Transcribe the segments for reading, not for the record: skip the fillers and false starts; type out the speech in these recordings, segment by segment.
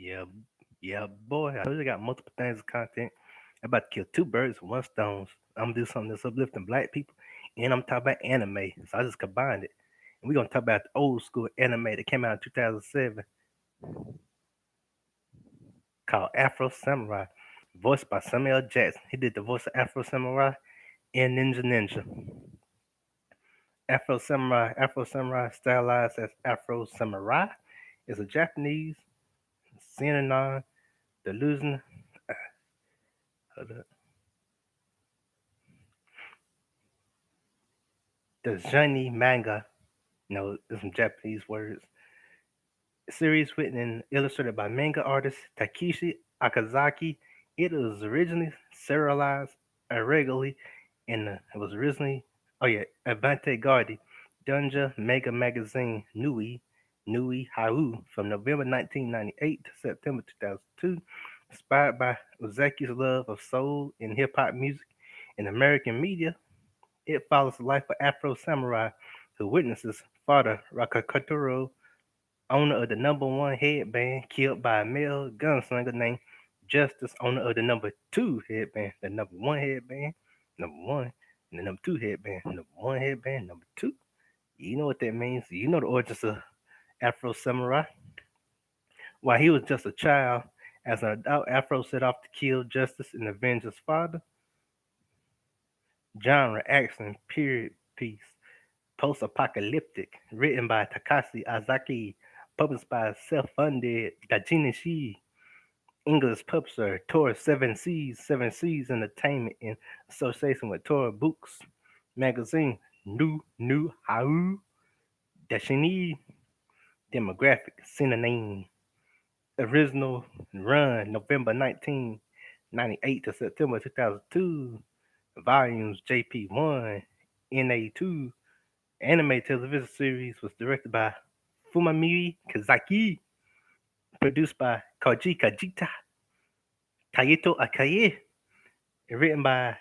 Yeah, yeah, boy. I told you I got multiple things of content. I'm about to kill two birds with one stone. I'm gonna do something that's uplifting black people, and I'm talking about anime. So I just combined it. And we're gonna talk about the old school anime that came out in 2007 called Afro Samurai, voiced by Samuel Jackson. He did the voice of Afro Samurai and Ninja Ninja. Afro Samurai, stylized as Afro Samurai, is a Japanese synonym delusion. Hold up. The Johnny manga. No, there's some Japanese words. Series written and illustrated by manga artist Takeshi Akazaki. It was originally serialized irregularly and it was originally, oh yeah, Avante Guardi, Dunja Mega Magazine Nui Hau from November 1998 to September 2002. Inspired by Uzaki's love of soul and hip hop music in American media, it follows the life of Afro Samurai who witnesses father Rakakatoro, owner of the number one headband, killed by a male gunslinger named Justice, owner of the number two headband. The number one headband, number one, and the number two headband, number one headband, number two. You know what that means. You know the origins of Afro Samurai. While he was just a child, as an adult, Afro set off to kill Justice and avenge his father. Genre action period piece. Post-apocalyptic, written by Takashi Azaki, published by self-funded Dajinishi, English publisher Tor Seven Seas Entertainment in association with Tor Books magazine. New Hau Dashini demographic synonym. Original run November 1998 to September 2002. Volumes JP1, NA2. Anime television series was directed by Fumamiri Kazaki, produced by Koji Kajita, Taito Akaye, and written by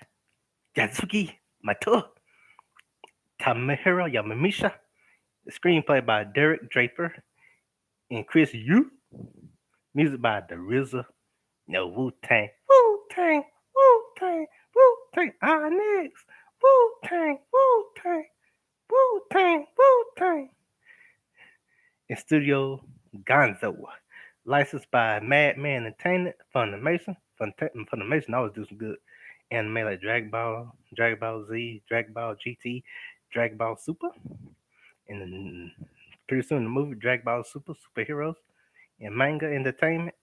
Yasuki Mato, Tamehiro Yamamisha. The screenplay by Derek Draper and Chris Yu. Music by The RZA. No Wu Tang. Wu Tang. Wu Tang. Wu Tang. Ah, next. Wu Tang. Wu Tang. Wu Tang. Wu Tang. And Studio Gonzo. Licensed by Madman Entertainment, Funimation always do some good anime like Dragon Ball Z, Dragon Ball GT, Dragon Ball Super, and then pretty soon the movie Dragon Ball Super, Superheroes, and Manga Entertainment.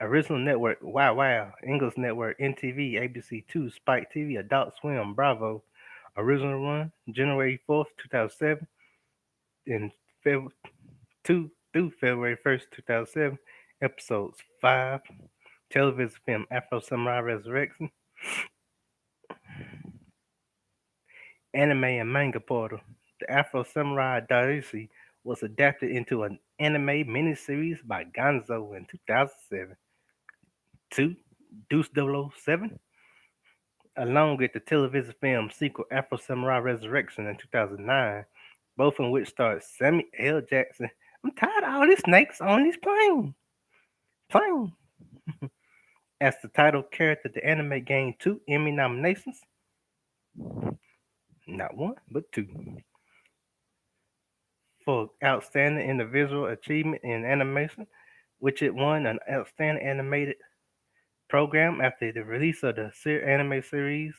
Original Network, Wow Wow, English Network, NTV, ABC2, Spike TV, Adult Swim, Bravo. Original run, January 4th, 2007, and Feb 2 through February 1st, 2007. Episodes 5. Television film Afro Samurai Resurrection. Anime and manga portal. The Afro Samurai Daisy was adapted into an anime miniseries by Gonzo in 2007. 2. Deuce 007, along with the television film sequel Afro Samurai Resurrection in 2009, both in which starred Samuel L. Jackson. I'm tired of all these snakes on this plane. Plane. As the title character, the anime gained 2 Emmy nominations, not one, but two, for Outstanding Individual Achievement in Animation, which it won an Outstanding Animated Program after the release of the anime series.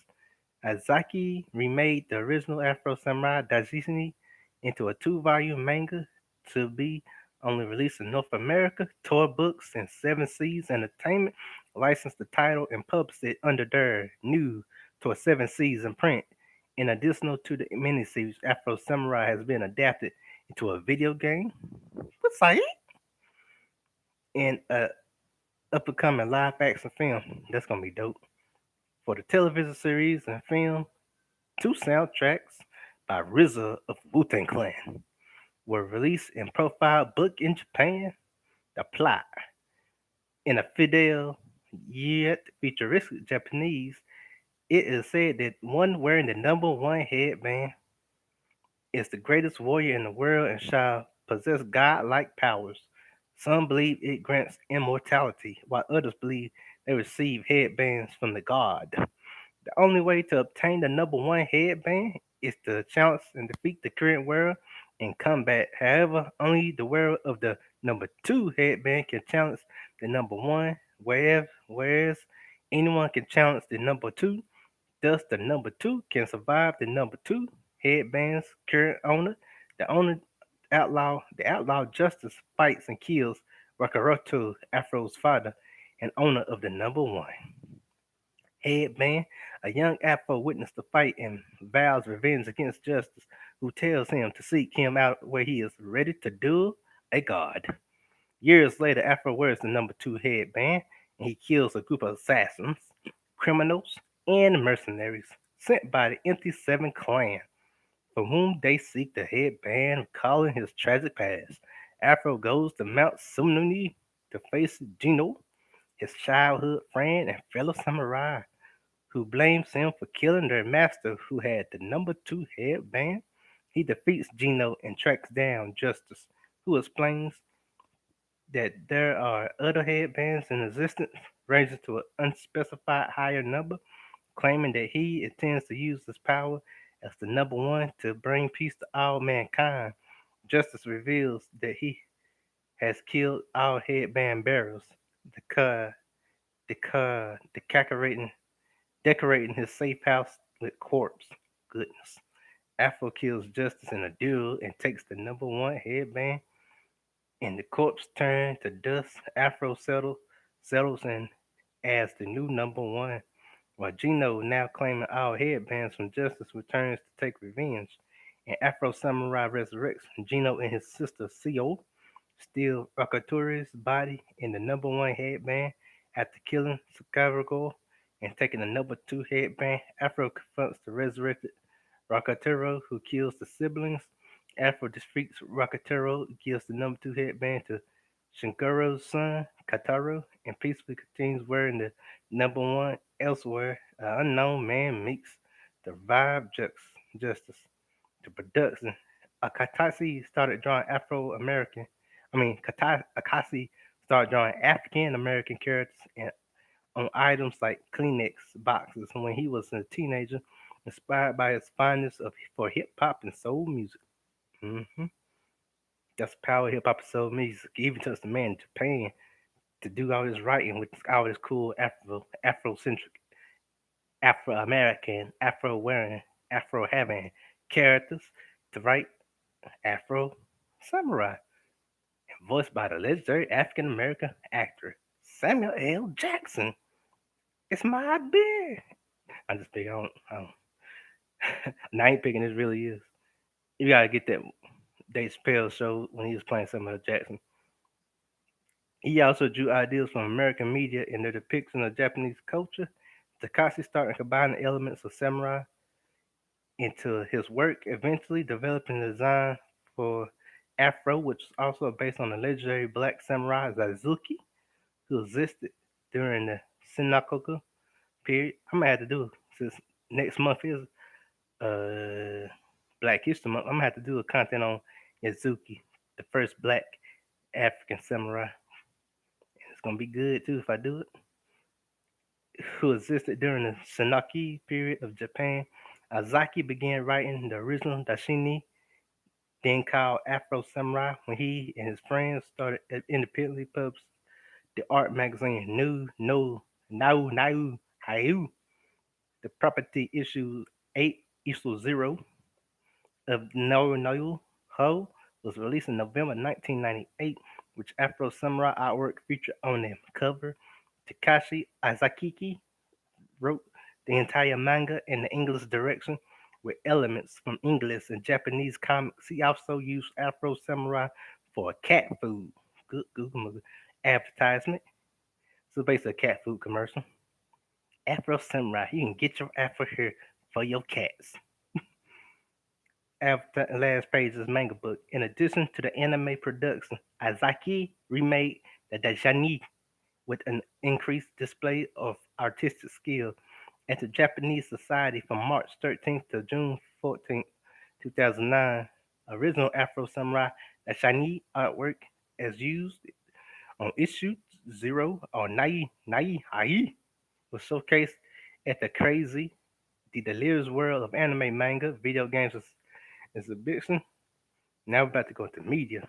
Azaki remade the original Afro Samurai Daijin into a two-volume manga to be only released in North America. Tor Books and Seven Seas Entertainment licensed the title and published it under their new Tor Seven Seas imprint. In addition to the miniseries, Afro Samurai has been adapted into a video game. What's that? And a up and coming live action film. That's gonna be dope. For the television series and film, two soundtracks by RZA of Wu-Tang Clan were released in profile book in Japan. The plot, in a fidel yet futuristic Japanese, it is said that one wearing the number one headband is the greatest warrior in the world and shall possess godlike powers. Some believe it grants immortality, while others believe they receive headbands from the god. The only way to obtain the number one headband is to challenge and defeat the current wearer in combat. However, only the wearer of the number two headband can challenge the number one, whereas anyone can challenge the number two. Thus, the number two can survive the number two headband's current owner. The outlaw Justice fights and kills Rakaroto, Afro's father, and owner of the number one headband. A young Afro witnessed the fight and vows revenge against Justice, who tells him to seek him out where he is ready to duel a god. Years later, Afro wears the number two headband and he kills a group of assassins, criminals, and mercenaries sent by the Empty Seven clan, from whom they seek the headband, recalling his tragic past. Afro goes to Mount Sumnuni to face Gino, his childhood friend and fellow samurai, who blames him for killing their master who had the number two headband. He defeats Gino and tracks down Justice, who explains that there are other headbands in existence, ranging to an unspecified higher number, claiming that he intends to use his power as the number one to bring peace to all mankind. Justice reveals that he has killed all headband bearers, the decorating his safe house with corpse. Goodness. Afro kills Justice in a duel and takes the number one headband. And the corpse turns to dust. Settles in as the new number one. While Gino, now claiming all headbands from Justice, returns to take revenge. And Afro Samurai resurrects Gino and his sister Seo, steal Rakaturi's body in the number one headband after killing Sakurago and taking the number two headband. Afro confronts the resurrected Rakatero, who kills the siblings. Afro defeats Rakatero, gives the number two headband to Shinkaro's son, Kataru, and peacefully continues wearing the number one. Elsewhere, an unknown man meets the revived Justice. The production, Akatasi started drawing Akasi started drawing African American characters on items like Kleenex boxes when he was a teenager, inspired by his fondness for hip hop and soul music. hmm That's the power of hip hop and soul music. He even took the man in Japan to do all his writing with all his cool Afrocentric, Afro American, Afro wearing, Afro having characters to write Afro Samurai, and voiced by the legendary African American actor Samuel L. Jackson. It's my beer. I'm just picking. I ain't picking. This really is. You gotta get that Dave Chappelle show when he was playing Samuel L. Jackson. He also drew ideas from American media in their depiction of Japanese culture. Takashi started combining elements of samurai into his work, eventually developing a design for Afro, which is also based on the legendary black samurai Zazuki, who existed during the Sengoku period. I'm gonna have to do, since next month is uh Black History Month. I'm gonna have to do a content on Yazuki, the first black African samurai. It's gonna be good too if I do it. Who existed during the Sengoku period of Japan. Azaki began writing the original Dashini, then called Afro Samurai, when he and his friends started independently published the art magazine New No Nau Nau Hayu. The property issue 8 issue 0 of No No Ho was released in November 1998, which Afro Samurai artwork featured on the cover. Takashi Azaki wrote the entire manga in the English direction with elements from English and Japanese comics. He also used Afro Samurai for a cat food good Google advertisement. So basically a cat food commercial. Afro Samurai, you can get your Afro here for your cats. After the last page is manga book. In addition to the anime production, Azaki remade the Dajani with an increased display of artistic skill at the Japanese Society from March 13th to June 14th, 2009. Original Afro Samurai, the Shani artwork as used On issue zero, or Nai Nai Hai was showcased at the Crazy the Delirious World of Anime, Manga, Video Games exhibition. Now we're about to go into media.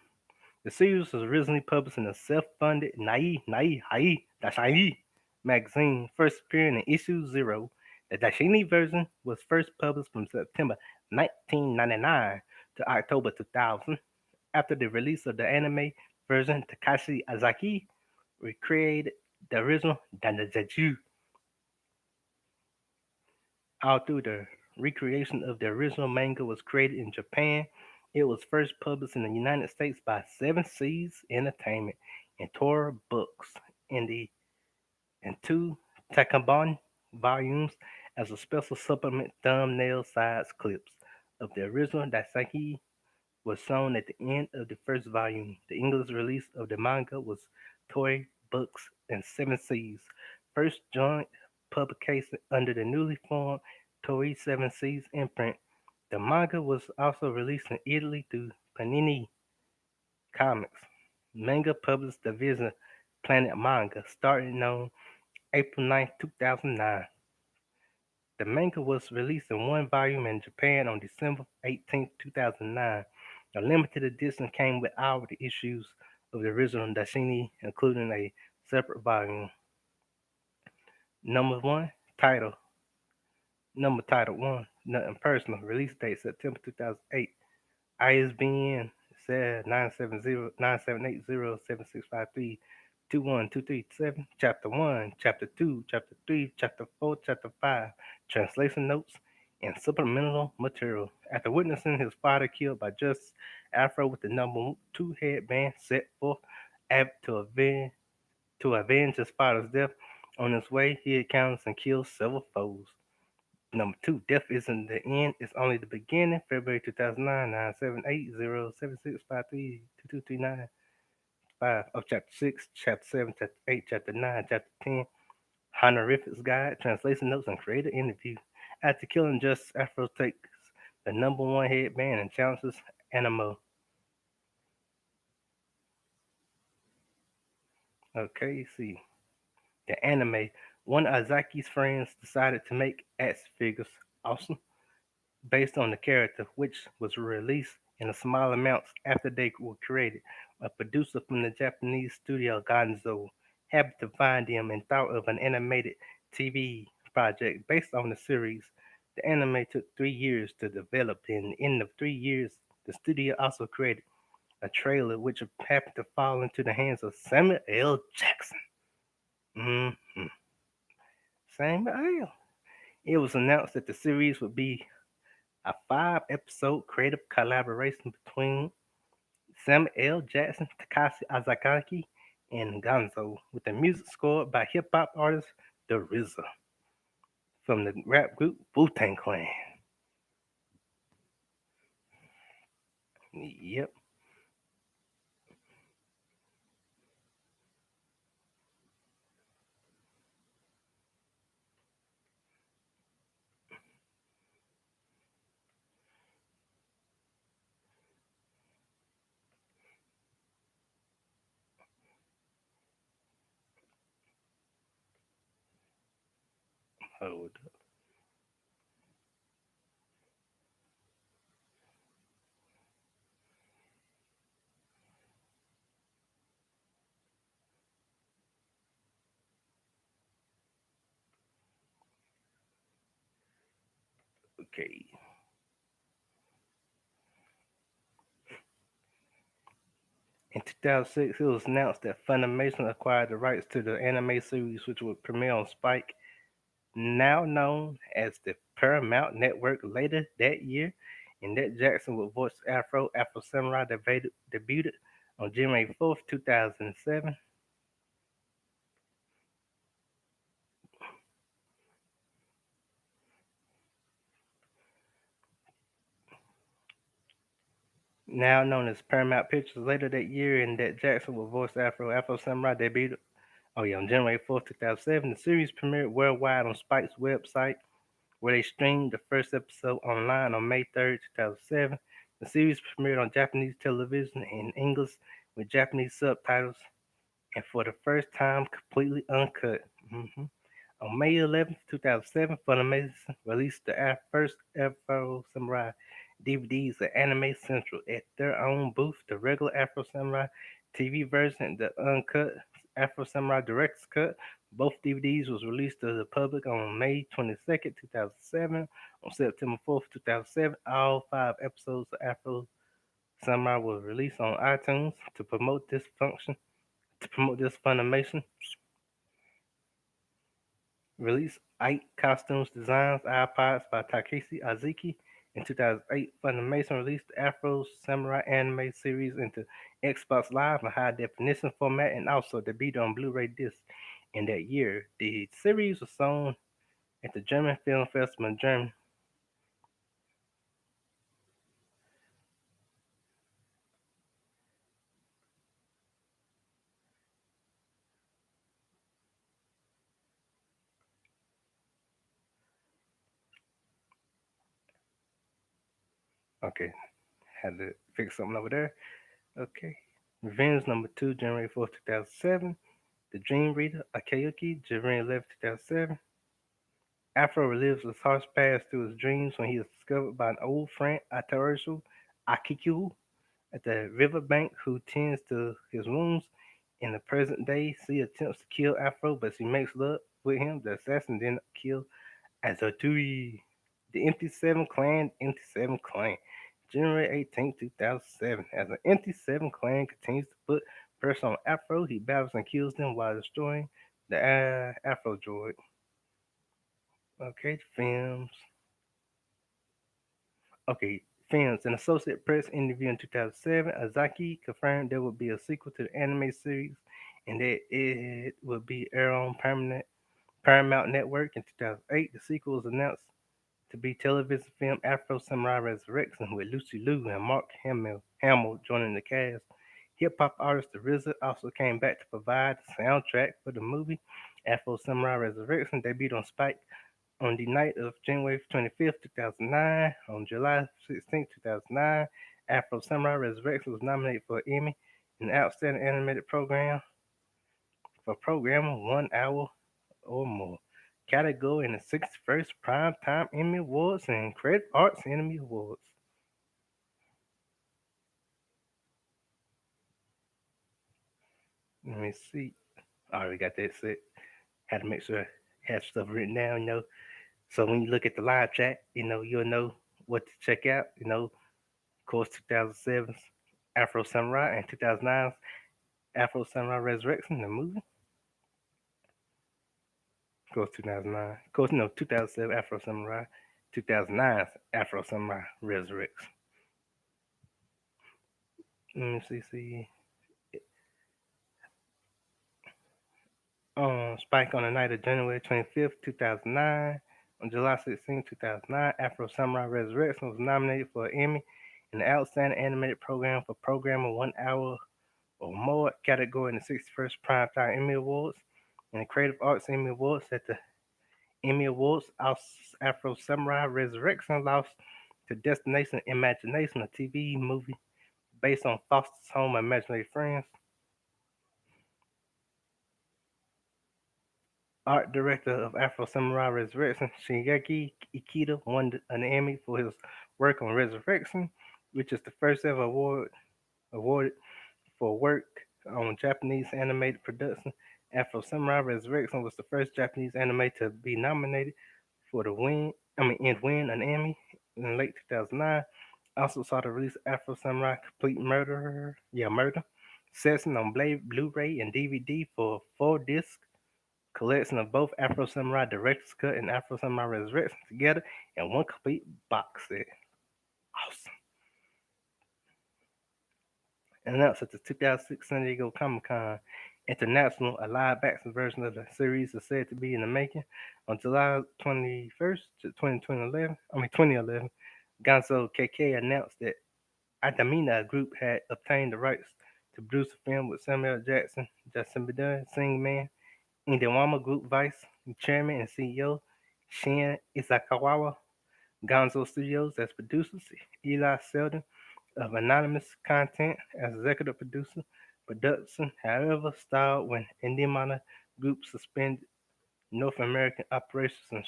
The series was originally published in a self-funded Nai Hai Dashini magazine, first appearing in issue zero. The Dashini version was first published from September 1999 to October 2000. After the release of the anime version, Takashi Azaki recreated the original Dandaiju. Although the recreation of the original manga was created in Japan, it was first published in the United States by Seven Seas Entertainment and Tora Books in the in two Takanbon volumes as a special supplement thumbnail size clips of the original Daiseki was shown at the end of the first volume. The English release of the manga was Toei Books and Seven Seas' first joint publication under the newly formed Toei Seven Seas imprint. The manga was also released in Italy through Panini Comics. Manga published division Planet Manga starting on April 9, 2009. The manga was released in one volume in Japan on December 18, 2009. A limited edition came with all the issues of the original Dashini, including a separate volume. Number one, title. Number title one, Nothing Personal. Release date September 2008. ISBN said 9780765321237. Chapter 1, Chapter 2, Chapter 3, Chapter 4, Chapter 5. Translation notes and supplemental material. After witnessing his father killed by Justice Afro with the number 2 headband set forth to avenge his father's death, on his way he encounters and kills several foes. Number two, death isn't the end, it's only the beginning. February 2009, 9780765322239. Of chapter 6, chapter 7, chapter 8, chapter 9, chapter 10. Honorifics Guide, translation notes, and creator interview. After killing Justice, Afro takes the number one headband and challenges Animo. Okay, see. The anime. One of Azaki's friends decided to make action figures. Awesome. Based on the character, which was released in small amounts after they were created. A producer from the Japanese studio Gonzo happened to find them and thought of an animated TV project based on the series. The anime took 3 years to develop, and in the 3 years, the studio also created a trailer which happened to fall into the hands of Samuel L. Jackson. Mm-hmm. Samuel L. It was announced that the series would be a 5 episode creative collaboration between Samuel L. Jackson, Takashi Azaki, and Gonzo, with the music scored by hip hop artist The RZA from the rap group Wu-Tang Clan. Yep. Hold up. Okay. In 2006, it was announced that Funimation acquired the rights to the anime series, which would premiere on Spike, now known as the Paramount Network, later that year. And that Jackson would voice Afro. Afro Samurai debuted on January 4th, 2007. Now known as Paramount Pictures, later that year, and that Jackson would voice Afro. Afro Samurai debuted on January 4th, 2007. The series premiered worldwide on Spike's website, where they streamed the first episode online on May 3rd, 2007. The series premiered on Japanese television in English with Japanese subtitles and for the first time, completely uncut. On May 11th, 2007, Funimation released the first Afro Samurai DVDs at Anime Central at their own booth. The regular Afro Samurai TV version and the uncut Afro Samurai Director's Cut. Both DVDs was released to the public on May 22nd, 2007. On September 4th, 2007, all 5 episodes of Afro Samurai were released on iTunes to promote this Funimation release. Ike Costumes Designs iPods by Takeshi Azuki. In 2008, Funimation released the Afro Samurai anime series into Xbox Live in high definition format and also debuted on Blu-ray disc in that year. The series was shown at the German Film Festival in Germany. Okay, had to fix something over there. Okay. Revenge number 2, January 4th, 2007. The Dream Reader, Akayuki, January 11th, 2007. Afro relives his harsh past through his dreams when he is discovered by an old friend, Atarasu Akiku, at the riverbank who tends to his wounds. In the present day, she attempts to kill Afro, but she makes love with him. The assassin then kills Azatui. The Empty Seven Clan, January 18th, 2007. As the Empty Seven Clan continues to put pressure on Afro, he battles and kills them while destroying the Afro droid. Okay, films. Okay, films. An Associate Press interview in 2007, Azaki confirmed there would be a sequel to the anime series and that it would be aired on Paramount Network in 2008. The sequel was announced to be television film Afro Samurai Resurrection with Lucy Liu and Mark Hamill joining the cast. Hip hop artist The RZA also came back to provide the soundtrack for the movie. Afro Samurai Resurrection debuted on Spike on the night of January 25th, 2009. On July 16th, 2009, Afro Samurai Resurrection was nominated for an Emmy in the Outstanding Animated Program for programming 1 hour or more category in the 61st Primetime Emmy Awards and Credit Arts Emmy Awards. Let me see. I already got that set. Had to make sure I had stuff written down, So when you look at the live chat, you'll know what to check out. Of course, 2007's Afro Samurai and 2009's Afro Samurai Resurrection, the movie. Of course, 2009. Of course, 2007 Afro Samurai, 2009's Afro Samurai Resurrection. Let me see. Spike on the night of January 25th, 2009. On July 16th, 2009, Afro Samurai Resurrection was nominated for an Emmy in the Outstanding Animated Program for programming 1 hour or more category in the 61st Primetime Emmy Awards and the Creative Arts Emmy Awards. At the Emmy Awards, Afro Samurai Resurrection lost to Destination Imagination, a TV movie based on Foster's Home Imaginary Friends. Art director of Afro Samurai Resurrection, Shingeki Ikeda, won an Emmy for his work on Resurrection, which is the first ever awarded for work on Japanese animated production. Afro Samurai Resurrection was the first Japanese anime to be nominated for the and win an Emmy in late 2009. Also saw the release of Afro Samurai Complete Murder, session on Blu-ray and DVD for 4 disc collection of both Afro Samurai Director's Cut and Afro Samurai Resurrection together in one complete box set. Awesome. Announced at the 2006 San Diego Comic Con International, a live action version of the series is said to be in the making. On July 21st, 2011, Gonzo KK announced that Adamina Group had obtained the rights to produce a film with Samuel Jackson, Justin Bieber, Sing Man, Indewama Group Vice Chairman and CEO Shin Isakawa, Gonzo Studios as producers, Eli Seldon of Anonymous Content as executive producer, Production, however, stalled when Endemana Group suspended North American operations and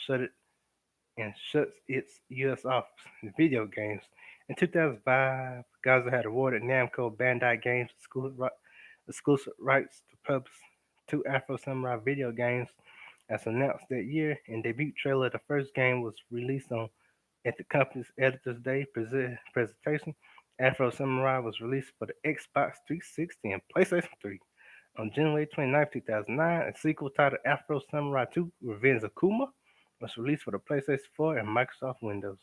shuts its U.S. office. Video games. In 2005, Gaza had awarded Namco Bandai Games exclusive rights to publish two Afro Samurai video games as announced that year, and debut trailer of the first game was released on at the company's Editor's Day presentation. Afro Samurai was released for the Xbox 360 and PlayStation 3 on January 29, 2009. A sequel titled Afro Samurai 2 Revenge of Kuma was released for the PlayStation 4 and Microsoft Windows.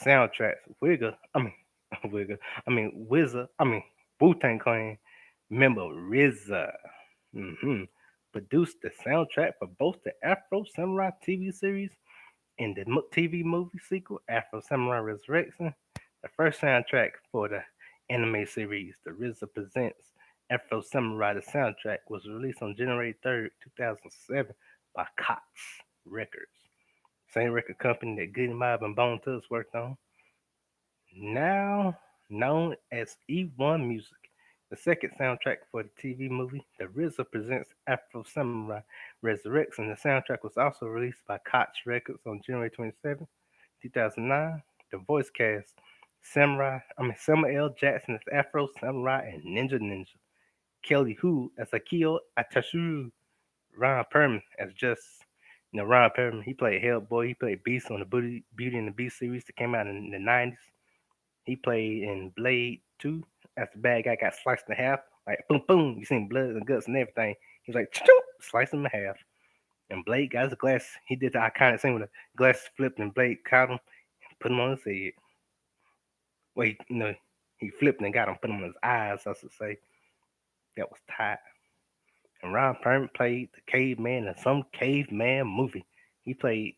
Soundtracks Wigga, I mean Wigga, Wizard, Wu Tang Clan member RZA produced the soundtrack for both the Afro Samurai TV series and the TV movie sequel Afro Samurai Resurrection. The first soundtrack for the anime series, The RZA Presents Afro Samurai. The soundtrack was released on January 3rd, 2007 by Cox Records, same record company that Good Mob and Bone Thugs worked on. Now known as E1 Music, the second soundtrack for the TV movie, The RZA Presents Afro Samurai Resurrection. The soundtrack was also released by Koch Records on January 27, 2009. The voice cast Samuel L. Jackson as Afro Samurai and Ninja. Kelly Hu as Akio Atashuru. Ron Perlman as just Ron Perlman. He played Hellboy. He played Beast on the Beauty and the Beast series that came out in the 90s. He played in Blade 2 as the bad guy got sliced in half. Like, boom, boom. You seen blood and guts and everything. He was like, choo, slice him in half. And Blade got his glass. He did the iconic scene with the glass flipped and Blade caught him and put him on his head. Well, he flipped and got him, put him on his eyes, I should say. That was tight. And Ron Perlman played the caveman in some caveman movie. He played,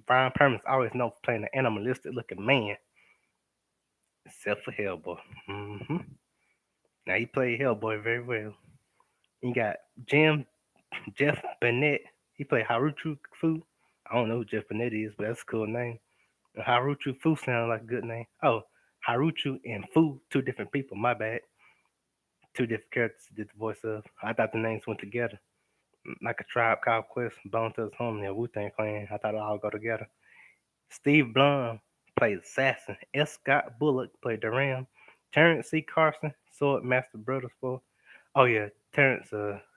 Ron Perlman's always known for playing an animalistic looking man, except for Hellboy. hmm Now he played Hellboy very well. You got Jeff Bennett. He played Haruchu Fu. I don't know who Jeff Bennett is, but that's a cool name. Haruchu Fu sounds like a good name. Oh, Haruchu and Fu, two different people. My bad. Two different characters did the voice of. I thought the names went together. Like a Tribe Called Quest, Bone Thugs Harmony, and Wu Tang Clan. I thought it all go together. Steve Blum played Assassin. S. Scott Bullock played the Ram. Terrence C. Carson, Sword Master Brothers for. Oh yeah, Terrence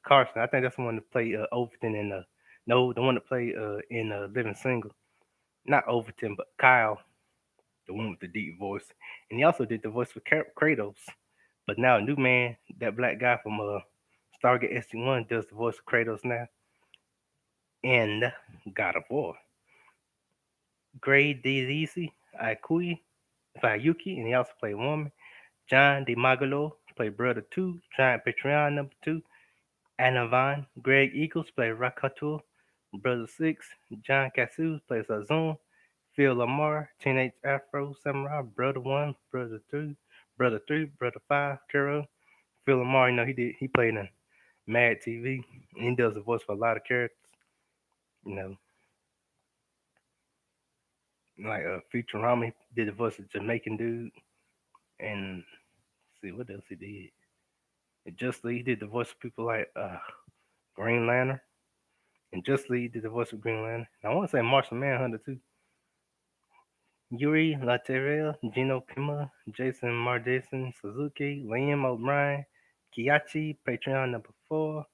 Carson. I think that's the one that played Overton in no, the one that played in Living Single. Not Overton, but Kyle, the one with the deep voice. And he also did the voice for Kratos. But now a new man, that black guy from Stargate SG-1 does the voice of Kratos now. And God of War. Gray Dizi Ikui by Yuki, and he also played Woman. John DiMaggio played Brother 2. Giant Patreon number 2. Anavan. Greg Eagles played Rakato. Brother 6. John Cassous plays Azun. Phil Lamar, Teenage Afro Samurai, Brother 1, Brother 2, Brother 3, Brother 5, Kuro. Phil Lamar, he played in Mad TV. And he does the voice for a lot of characters. You know, like Futurama, he did the voice of Jamaican dude. And see what else he did. And Just Lee did the voice of people like Green Lantern. And Just Lee did the voice of Green Lantern. And I want to say Martian Manhunter too. Yuri Laterrell, Gino Pima, Jason Marjason Suzuki, Liam O'Brien, Kiachi, Patron number 4,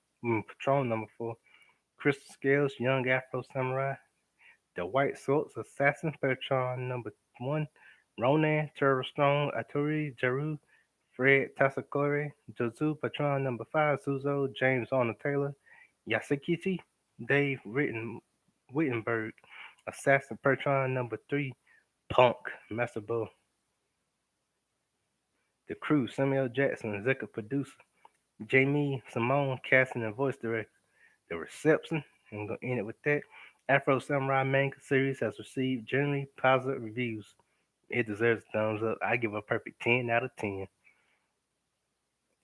Crystal Scales, Young Afro Samurai, The White Swords Assassin, Patron number 1, Ronan, Terror Strong, Aturi, Jeru, Fred Tasakore, Jozu, Patron number 5, Suzo, James Arnold Taylor, Yasukichi, Dave Wittenberg, Assassin, Patron number 3, Punk, Master Bull, The Crew, Samuel Jackson, executive producer, Jamie Simone, casting and voice director. The Reception, I'm going to end it with that. Afro Samurai manga series has received generally positive reviews. It deserves a thumbs up. I give it a perfect 10 out of 10.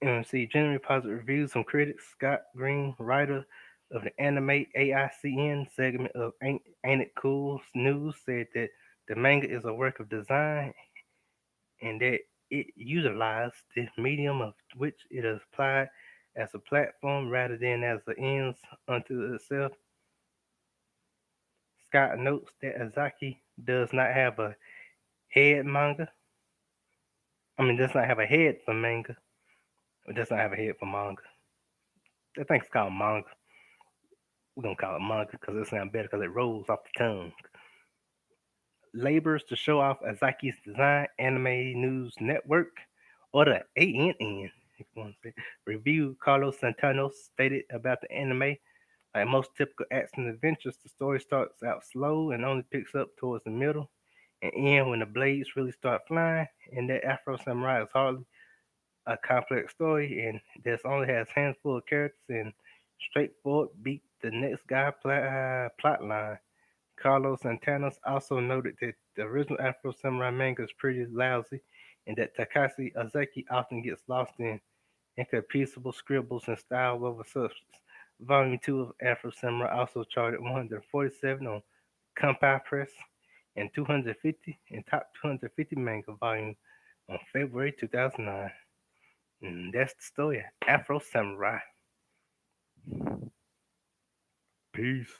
MC generally positive reviews from critics. Scott Green, writer of the Anime AICN segment of Ain't It Cool News, said that the manga is a work of design and that It utilized the medium of which it is applied as a platform rather than as an ends unto itself. Scott notes that Azaki does not have a head manga. Does not have a head for manga. It does not have a head for manga. I think it's called manga. We're gonna call it manga because it sounds better because it rolls off the tongue. Labors to show off Azaki's design, Anime News Network, or the ANN, if you want to say. Review Carlos Santano stated about the anime. Like most typical action adventures, the story starts out slow and only picks up towards the middle and end when the blades really start flying. And that Afro Samurai is hardly a complex story, and this only has handful of characters and straightforward beat the next guy plot line. Carlos Santanos also noted that the original Afro Samurai manga is pretty lousy, and that Takashi Ozeki often gets lost in incomprehensible scribbles and style over substance. Volume 2 of Afro Samurai also charted 147 on Compile Press and 250 in Top 250 Manga Volume on February 2009. And that's the story of Afro Samurai. Peace.